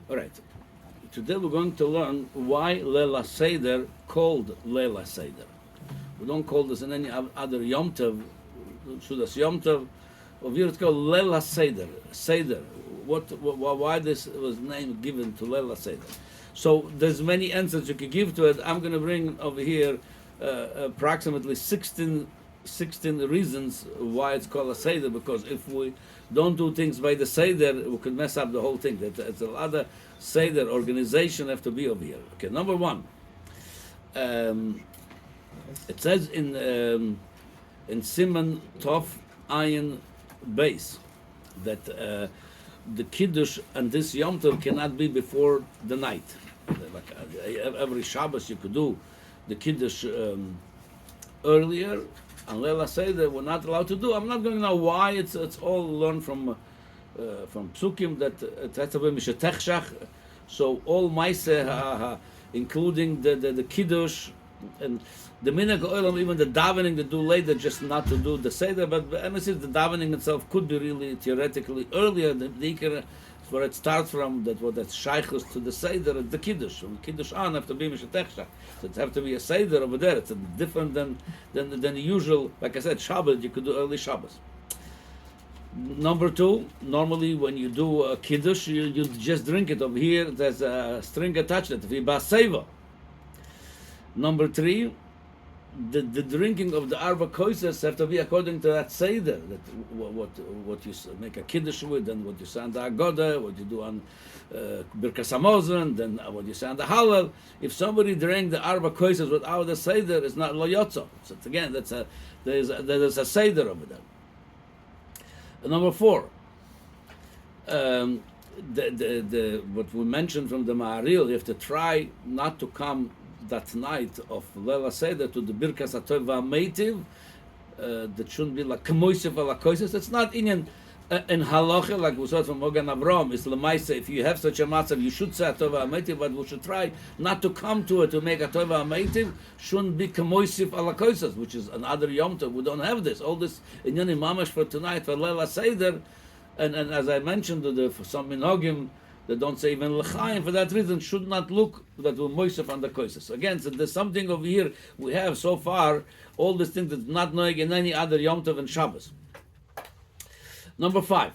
All right. Today we're going to learn why Leil Haseder called Leil Haseder. We don't call this in any other Yom Tov, Sudas Yom Tov. Over here it's called Leil Haseder. Seder. Why this was name given to Leil Haseder? So there's many answers you could give to it. I'm going to bring over here approximately 16 reasons why it's called a Seder, because if we don't do things by the Seder, we could mess up the whole thing. It's a lot of Seder organization have to be over here. Okay, number one, it says in Siman Tov Ayin Beis that the Kiddush and this Yom Tov cannot be before the night. Like every Shabbos you could do the Kiddush earlier, and Leil Haseder we're not allowed to do. I'm not going to know why. It's all learned from Psukim that it has to be Mishetechshach. So all Maaseh, including the Kiddush and the Minhag Olam, even the davening they do later, just not to do the Seder. But the emphasis, the davening itself could be really theoretically earlier. The Ikar, where it starts from, that's Shaykhus to the Seder, the Kiddush. From Kiddush on have to be Mishetechshach. So it have to be a Seder over there. It's different than the usual. Like I said, Shabbat you could do early Shabbos. Number two, normally when you do a Kiddush, you just drink it. Over here there's a string attached to it, V'baseva. Number three, the drinking of the Arba Koises have to be according to that Seder, that what you make a Kiddush with, and what you say on the Agoda, what you do on Birkas Hamazon, then what you say on the Hallel. If somebody drank the Arba Koises without the Seder, it's not Lo Yotzo. So again, there's a Seder over there. Number four, what we mentioned from the Maharil, you have to try not to come that night of Leil Haseder to the Birkas HaTov VaMeitiv. That shouldn't be like Kemoisef ala Koises. It's not in Halacha, like we saw from Mogan Avram. It's Lemaise. If you have such a matzav, you should say HaTov VaMeitiv, but we should try not to come to it to make HaTov VaMeitiv. Shouldn't be Kemoisef ala Koises, which is another Yom Tov. We don't have this. All this Inyanim Mamash for tonight for Leil Haseder, and as I mentioned, for some minhagim, they don't say even l'chaim. For that reason, should not look that will moisef on the koises. Again, so there's something over here we have so far. All these things that's not knowing in any other Yom Tov and Shabbos. Number five,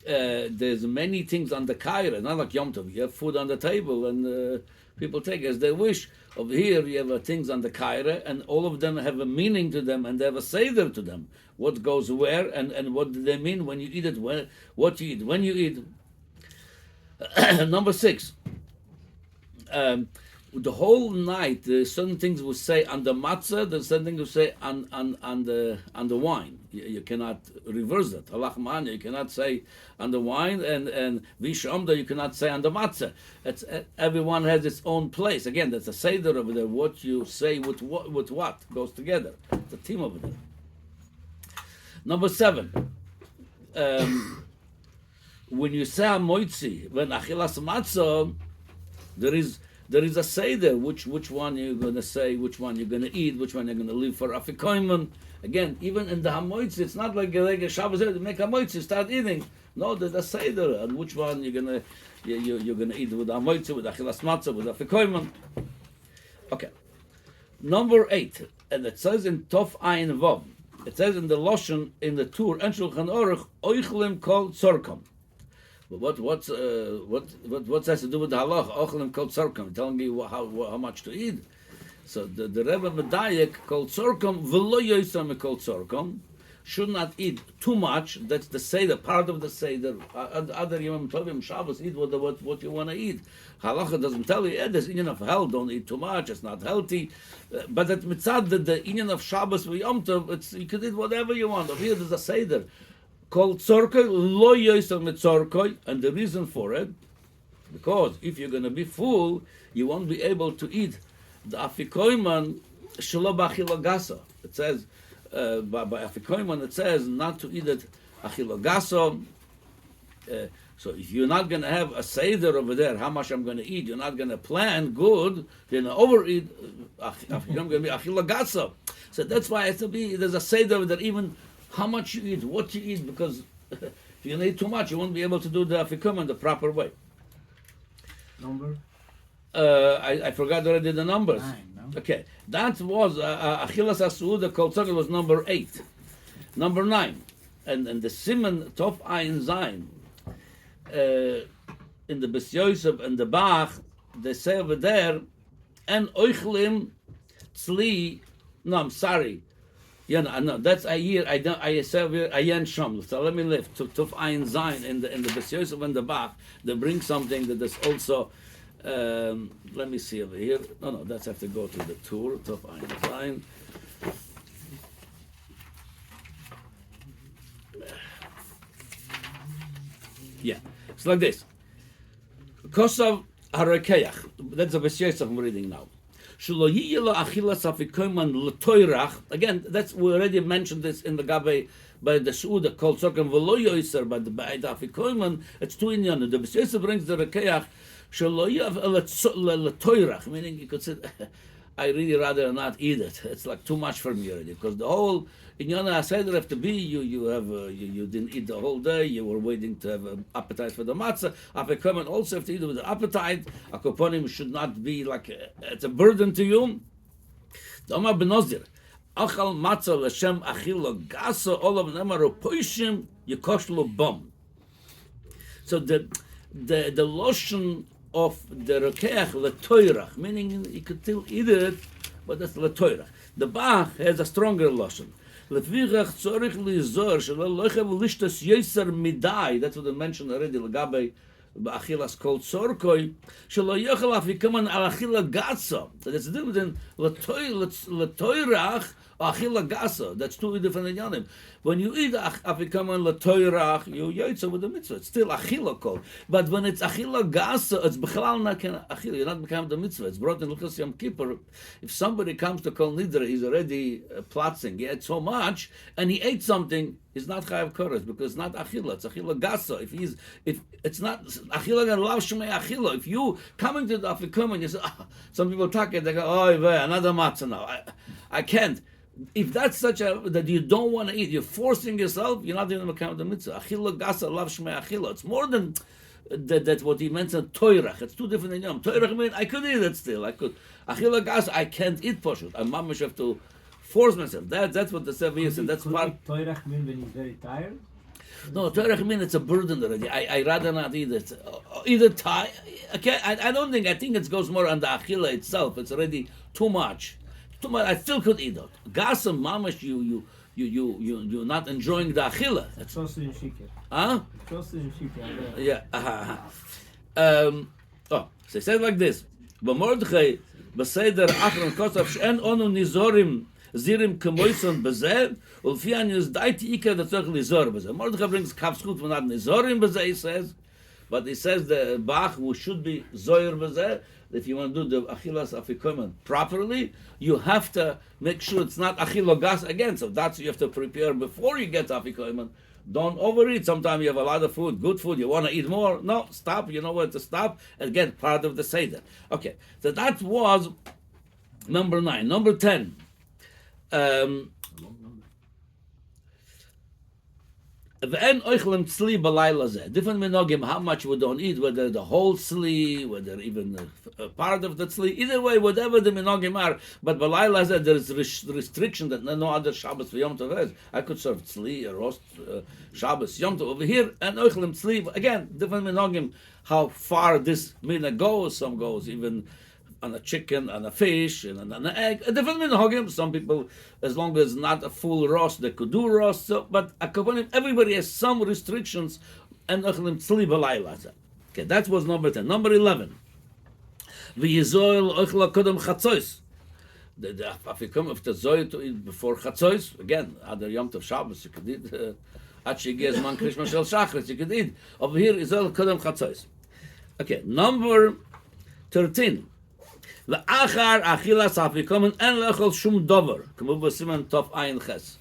there's many things on the kaira. Not like Yom Tov. You have food on the table and people take as they wish. Over here, you have things on the kaira, and all of them have a meaning to them, and they have a seder to them. What goes where, and what do they mean when you eat it? What you eat when you eat. Number six, the whole night there's certain things we say on the matzah, there's certain things we say on the wine. You cannot reverse that. Halach man, you cannot say on the wine, and vishamda you cannot say on the matzah. Everyone has its own place. Again, that's a seder over there. What you say with what goes together. It's a team over there. Number seven. When you say a moitzi, when achilas matzah, there is a seder. Which one you're going to say, which one you're going to eat, which one you're going to leave for afikoyman. Again, even in the hamoitzi, it's not like a Shabbos. You make a moitzi, start eating. No, there's a seder, and which one you're gonna eat with hamoitzi, with achilas matzah, with afikoyman. Okay. Number 8, and it says in Tov Ayin Vav. It says in the Lashon in the Tur and Shulchan Aruch, oichlim kol tzorkom. But what's has to do with the halach? Ochlim kol tzorkom, telling you how much to eat. So the Rebbe Medayek called tzorkom v'lo yoisam kol tzorkom, should not eat too much. That's the seder, part of the seder. Other Yom Tovim Shabbos eat what you want to eat. Halacha doesn't tell you. There's inyan of hell. Don't eat too much. It's not healthy. But at mitzad the inyan of Shabbos with Yom Tov, you can eat whatever you want. Over here there's a seder called tzorkoi lo yoisam tzorkoi, and the reason for it, because if you're going to be full, you won't be able to eat the afikoyman shelo b'achilagasa. It says. By afikoyman, it says not to eat it achilagaso. So if you're not going to have a seder over there, how much I'm going to eat, you're not going to plan good, you're going to overeat, you're going to be achilagaso. So that's why it has to be, there's a seder over there, even how much you eat, what you eat, because if you eat too much, you won't be able to do the afikoyman the proper way. Number? I forgot already the numbers. 9, no? Okay, that was Achilas Asuda Kol Tzorich was number 8. Number 9. And the Simon Tov Ayin Zayin in the Bes Yosef and the Bach, they say over there, and Oichlim Tzli. No, I'm sorry. Yeah, no, that's a year. I don't. I say Ayin Shom. So let me lift to Tov Ayin Zayin in the Bes Yosef and the Bach. They bring something that is also. Let me see over here. No, that's have to go to the tour. Tov Ayin Zayin. Yeah, it's like this. Kosav Harakeach. That's a Bes Yosef I'm reading now. Again, that's we already mentioned this in the Gabe by the Suuda called Sokem V'lo Yoiser by the Afikoyman. It's two in Yonu. The Bes Yosef brings the Rekeach Shelo Yav Letoirach, meaning you could say, I really rather not eat it. It's like too much for me already because the whole in Leil Haseder have to be you didn't eat the whole day. You were waiting to have an appetite for the matzah. Afikoman also have to eat with an appetite. Akoponim should not be like it's a burden to you. The Omar Benozir Achal matzah l'shem achilo gaso olav nemaru poishim yikoshlo bom. So the lotion of the rokeach letoirach, meaning you could still eat it, but that's letoirach. The Bach has a stronger lotion. Lefichach tzorich lizor shelo lochev lishtas yoser midai. That's what I mentioned already. Legabe ba'achilas kol tzorkoi shelo yochel afikaman al achila gatsa. That's the difference in letoirach or achila gatsa. That's two different yanim. When you eat afikaman letoirach, you yotza with the mitzvah. It's still achila kol. But when it's achila gasa, it's b'chalal not achila. You're not becoming the mitzvah. It's brought in Luchas Yom Kippur. If somebody comes to Kol Nidra, he's already platzing. He ate so much, and he ate something. He's not chayav koros because it's not achila. It's achila gasa. If it's not achila, then lav shmei achila. If you coming to the afikaman, you say, some people talk it. They go, oh, another matzah now. I can't. If that's such a that you don't want to eat, you're forcing yourself. You're not even becoming the mitzvah. Achila gasa lav shmei achila. It's more than that's what he mentioned. Toirach. It's two different things. Toirach means I could eat it still. I could. Achila gasa I can't eat poshut. I mamish have to force myself. That's what the Sevi is, and that's part. Toirach mean when he's very tired. No, Toirach means it's a burden already. I rather not eat it. Either tie. Okay, I don't think. I think it goes more on the achila itself. It's already too much. I still could eat it. Gasam mamash, you're not enjoying the achila. It's also in shikir. Huh? It's also in shikir. Yeah. So it says like this. B'mordechai b'seder achron kosav she'en onu nizorim zirim kemoison b'zeh ulfi an yizdaiti ikar the tzorch nizor b'zeh. Mordechai brings kavskut from not nizorim b'zeh, he says, but he says the Bach who should be zoyer b'zeh. If you want to do the achilas afikomen properly, you have to make sure it's not achilo gas again. So that's you have to prepare before you get to afikomen. Don't overeat. Sometimes you have a lot of food, good food. You want to eat more? No, stop. You know where to stop. Again, part of the seder. Okay, so that was number 9. Number 10. Different minogim, how much we don't eat, whether the whole tzli, whether even a part of the tzli, either way, whatever the minogim are. But Leil Haseder, there is restriction that no other Shabbos for Yom Tov has. I could serve tzli, a roast Shabbos, Yom Tov over here, and oichlim tzli. Again, different minogim, how far this mina goes. Some goes even on a chicken, on a fish, and on an egg. A different minhagim. Some people, as long as not a full roast, they could do roast. So, but everybody has some restrictions. And okay, that was number 10. Number 11. V'yizoil ochla kodem chatzos. If you come if the zoy to eat before chatzos, again, other Yom Tov Shabbos, you could eat. Achigez man krishma shel shachris, you could eat. Over here, yizoil kodem chatzos. Okay, number 13. La'achar achilas afikomen en lechol shum dover. Kamu b'siman tov ayin ches.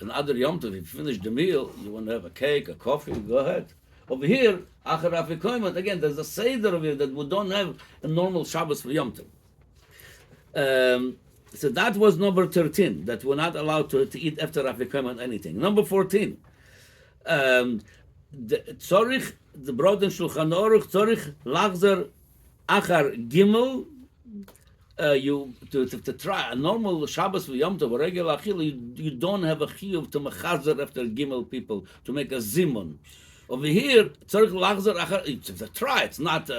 Another Yom Tov, if you finish the meal, you want to have a cake, a coffee, go ahead. Over here, achar afikomen, again, there's a seder over here that we don't have a normal Shabbos for Yom Tov. So that was number 13, that we're not allowed to eat after afikomen anything. Number 14. The Tzorich, the Brot in Shulchan Aruch, Tzorich lachzer Achar Gimel, you to try a normal Shabbos v'Yom Tov or regular achila, you don't have a chiyuv to mechazer after Gimel people to make a zimun. Over here, tzarich lachzer achar. It's a try. It's not.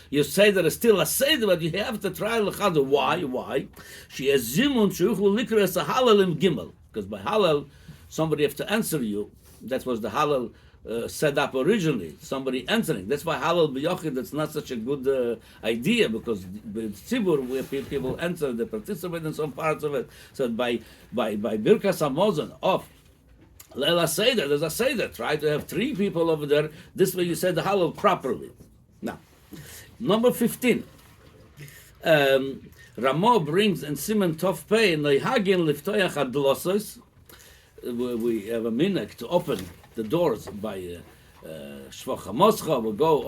You say that it's still a seder, but you have to try lechazer. Why? Why? She has zimun sheuchlu likra as a halal im Gimel, because by halal somebody have to answer you. That was the halal. Set up originally, somebody answering. That's why halal b'yochid, that's not such a good idea, because with tzibur, where people answer, they participate in some parts of it. So by birkas hamazon of Leil Haseder, there's a seder. Try to have 3 people over there. This way you say the halal properly. Now, number 15. Ramo brings in Siman Tov Pei Neihagin Liftoyach Adlosos. We have a minhag to open the doors by Shvach HaMoscha. We'll go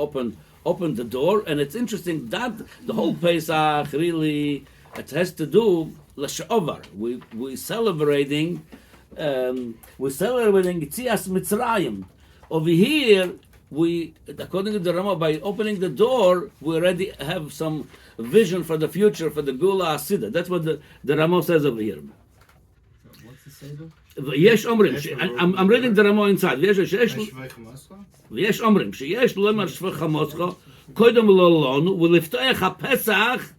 open the door, and it's interesting that the whole Pesach really it has to do l'shovar. We're celebrating Yitzias Mitzrayim. Over here, we, according to the Rama, by opening the door, we already have some vision for the future for the Gula Haseder. That's what the Rama says over here. What's the seder? ויש אומרים, I'm reading the Rama inside, ויש אומרים, שיש לומר שפך המוסכו, קודם לא לנו, ולפתוח הפסח,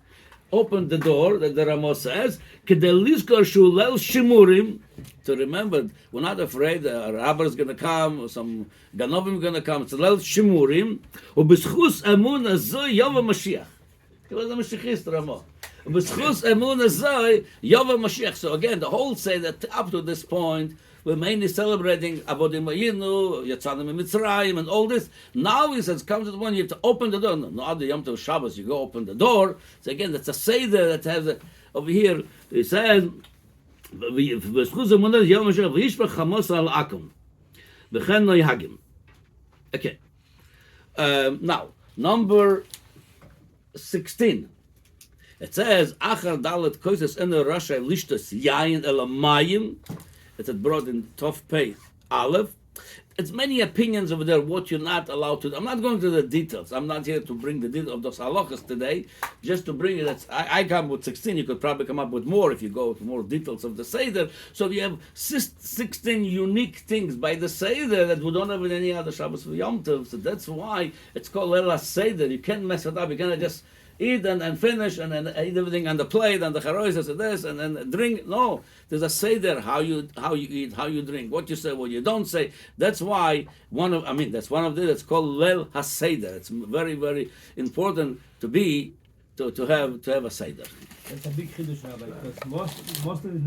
open the door, that the Rama says, כדי לזכור שהוא ליל שימורים, to remember, we're not afraid a robber is going to come, or some ganovim going to come, it's ליל שימורים, ובזכוס אמון הזו יום המשיח. כאילו זה משיחיסט רמה. ובזכוס אמון הזו יום המשיח. So again, the whole say that up to this point, we're mainly celebrating Avodim Ayinu, Yatzanim Mitzrayim, and all this. Now he says, come to the one, you have to open the door. No, the Yom Tov Shabbos, you go open the door. So again, that's a seder that has a, over here, he says, בזכוס אמון הזו יום המשיח, וישפך חמוס על עכם, וכן לא יהגים. Okay. Now, number 16. It says, Achar Dalet Koises in the Rasha Lishtas Yayin Elamayim. It's brought in Tov Pei Aleph. It's many opinions over there what you're not allowed to do. I'm not going to the details. I'm not here to bring the details of those halachas today. Just to bring it, I come with 16. You could probably come up with more if you go to more details of the Seder. So you have 16 unique things by the Seder that we don't have in any other Shabbos for Yom Tov. So that's why it's called Leil Haseder. You can't mess it up. You cannot just eat and finish and then eat everything on the plate and the charoises and this and then drink. No, there's a seder how you eat, how you drink, what you say, what you don't say. That's why that's one of the that's called Leil Haseder. It's very, very important to have a seder. That's a big chiddush, Rabbi, because most of the